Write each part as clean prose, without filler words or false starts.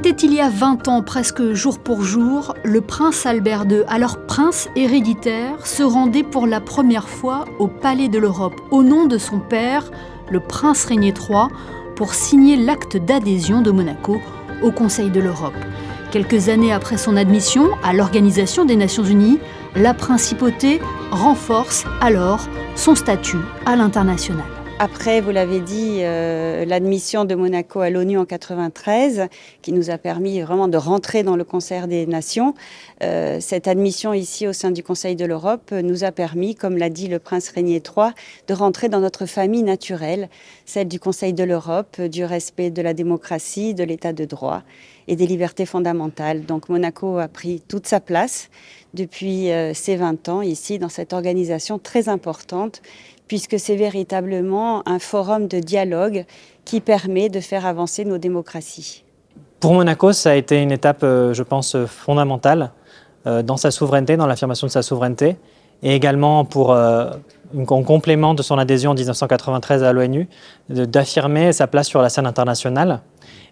C'était il y a 20 ans, presque jour pour jour, le prince Albert II, alors prince héréditaire, se rendait pour la première fois au Palais de l'Europe, au nom de son père, le prince Régnier III, pour signer l'acte d'adhésion de Monaco au Conseil de l'Europe. Quelques années après son admission à l'Organisation des Nations Unies, la principauté renforce alors son statut à l'international. Après, vous l'avez dit, l'admission de Monaco à l'ONU en 1993, qui nous a permis vraiment de rentrer dans le concert des nations. Cette admission ici au sein du Conseil de l'Europe nous a permis, comme l'a dit le prince Régnier III, de rentrer dans notre famille naturelle, celle du Conseil de l'Europe, du respect de la démocratie, de l'état de droit et des libertés fondamentales. Donc Monaco a pris toute sa place depuis ces 20 ans ici dans cette organisation très importante, puisque c'est véritablement un forum de dialogue qui permet de faire avancer nos démocraties. Pour Monaco, ça a été une étape, je pense, fondamentale dans sa souveraineté, dans l'affirmation de sa souveraineté, et également pour, en complément de son adhésion en 1993 à l'ONU, d'affirmer sa place sur la scène internationale.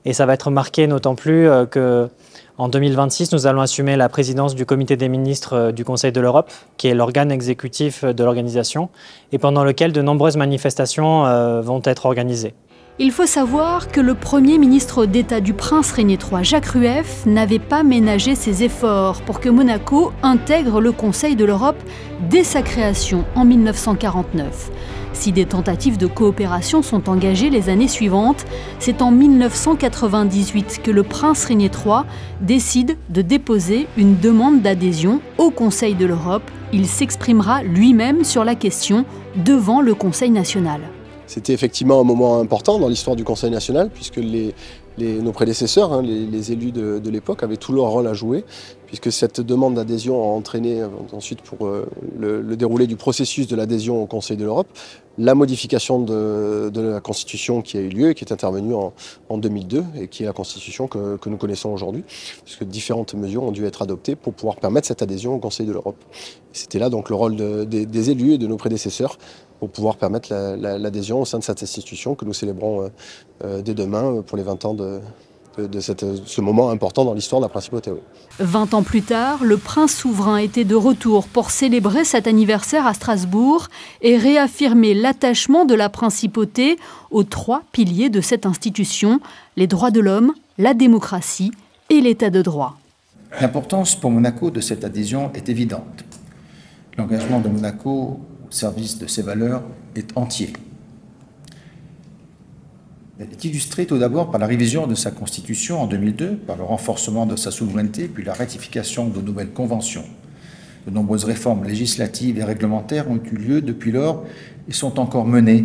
Et ça va être marqué d'autant plus qu'en 2026, nous allons assumer la présidence du comité des ministres du Conseil de l'Europe, qui est l'organe exécutif de l'organisation, et pendant lequel de nombreuses manifestations vont être organisées. Il faut savoir que le premier ministre d'État du prince Régnier III, Jacques Rueff, n'avait pas ménagé ses efforts pour que Monaco intègre le Conseil de l'Europe dès sa création en 1949. Si des tentatives de coopération sont engagées les années suivantes, c'est en 1998 que le prince Régnier III décide de déposer une demande d'adhésion au Conseil de l'Europe. Il s'exprimera lui-même sur la question devant le Conseil national. C'était effectivement un moment important dans l'histoire du Conseil national, puisque nos prédécesseurs, les élus de l'époque, avaient tout leur rôle à jouer, puisque cette demande d'adhésion a entraîné ensuite pour le déroulé du processus de l'adhésion au Conseil de l'Europe, la modification de la Constitution qui a eu lieu et qui est intervenue en 2002 et qui est la Constitution que nous connaissons aujourd'hui, puisque différentes mesures ont dû être adoptées pour pouvoir permettre cette adhésion au Conseil de l'Europe. C'était là donc le rôle des élus et de nos prédécesseurs pour pouvoir permettre l'adhésion au sein de cette institution que nous célébrons dès demain pour les 20 ans de ce moment important dans l'histoire de la principauté. Oui. 20 ans plus tard, le prince souverain était de retour pour célébrer cet anniversaire à Strasbourg et réaffirmer l'attachement de la principauté aux 3 piliers de cette institution, les droits de l'homme, la démocratie et l'état de droit. L'importance pour Monaco de cette adhésion est évidente. L'engagement de Monaco au service de ses valeurs est entier. Elle est illustrée tout d'abord par la révision de sa constitution en 2002, par le renforcement de sa souveraineté, puis la ratification de nouvelles conventions. De nombreuses réformes législatives et réglementaires ont eu lieu depuis lors et sont encore menées.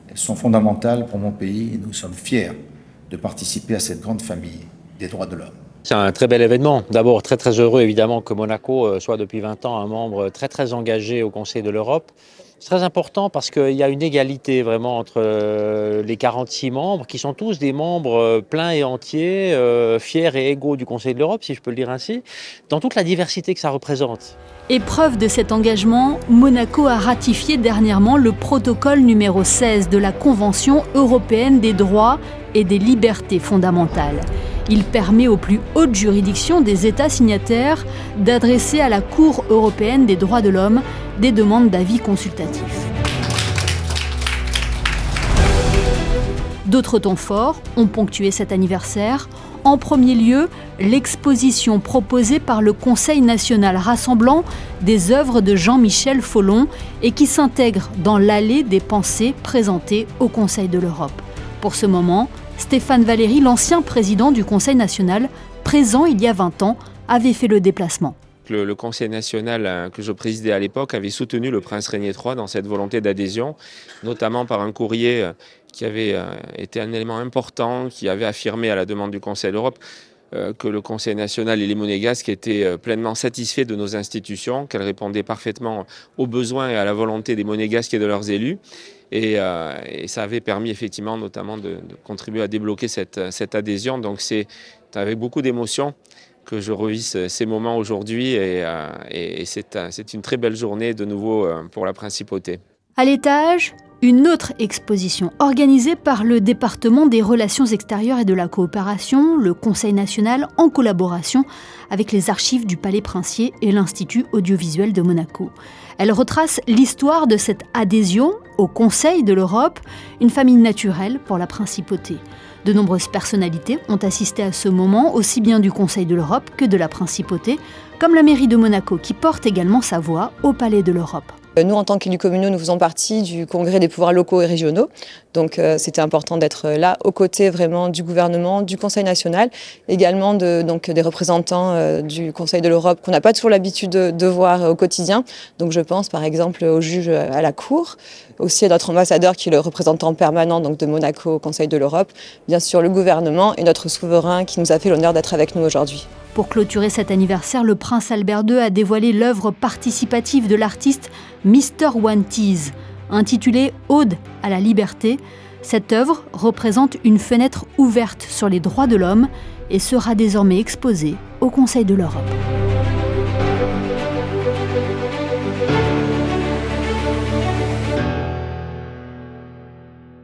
Elles sont fondamentales pour mon pays et nous sommes fiers de participer à cette grande famille des droits de l'homme. C'est un très bel événement. D'abord, très heureux évidemment que Monaco soit depuis 20 ans un membre très engagé au Conseil de l'Europe. C'est très important parce qu'il y a une égalité vraiment entre les 46 membres qui sont tous des membres pleins et entiers, fiers et égaux du Conseil de l'Europe, si je peux le dire ainsi, dans toute la diversité que ça représente. Épreuve de cet engagement, Monaco a ratifié dernièrement le protocole numéro 16 de la Convention européenne des droits et des libertés fondamentales. Il permet aux plus hautes juridictions des États signataires d'adresser à la Cour européenne des droits de l'homme des demandes d'avis consultatifs. D'autres temps forts ont ponctué cet anniversaire. En premier lieu, l'exposition proposée par le Conseil national rassemblant des œuvres de Jean-Michel Folon et qui s'intègre dans l'allée des pensées présentées au Conseil de l'Europe. Pour ce moment, Stéphane Valéry, l'ancien président du Conseil national, présent il y a 20 ans, avait fait le déplacement. Le Conseil national que je présidais à l'époque avait soutenu le prince Régnier III dans cette volonté d'adhésion, notamment par un courrier qui avait été un élément important, qui avait affirmé à la demande du Conseil de l'Europe que le Conseil national et les Monégasques étaient pleinement satisfaits de nos institutions, qu'elles répondaient parfaitement aux besoins et à la volonté des Monégasques et de leurs élus. Et ça avait permis effectivement notamment de contribuer à débloquer cette adhésion. Donc c'est avec beaucoup d'émotion que je revis ces moments aujourd'hui et c'est une très belle journée de nouveau pour la principauté. À l'étage, Une autre exposition organisée par le département des Relations extérieures et de la coopération, le Conseil national, en collaboration avec les archives du Palais Princier et l'Institut audiovisuel de Monaco. Elle retrace l'histoire de cette adhésion au Conseil de l'Europe, une famille naturelle pour la principauté. De nombreuses personnalités ont assisté à ce moment, aussi bien du Conseil de l'Europe que de la principauté, comme la mairie de Monaco qui porte également sa voix au Palais de l'Europe. Nous, en tant qu'élus communaux, nous faisons partie du Congrès des pouvoirs locaux et régionaux. Donc c'était important d'être là, aux côtés vraiment du gouvernement, du Conseil national, également des représentants du Conseil de l'Europe qu'on n'a pas toujours l'habitude de voir au quotidien. Donc je pense par exemple au juge à la Cour, aussi à notre ambassadeur qui est le représentant permanent donc, de Monaco au Conseil de l'Europe, bien sûr le gouvernement et notre souverain qui nous a fait l'honneur d'être avec nous aujourd'hui. Pour clôturer cet anniversaire, le prince Albert II a dévoilé l'œuvre participative de l'artiste Mr. One Tease, intitulée « Ode à la liberté ». Cette œuvre représente une fenêtre ouverte sur les droits de l'homme et sera désormais exposée au Conseil de l'Europe.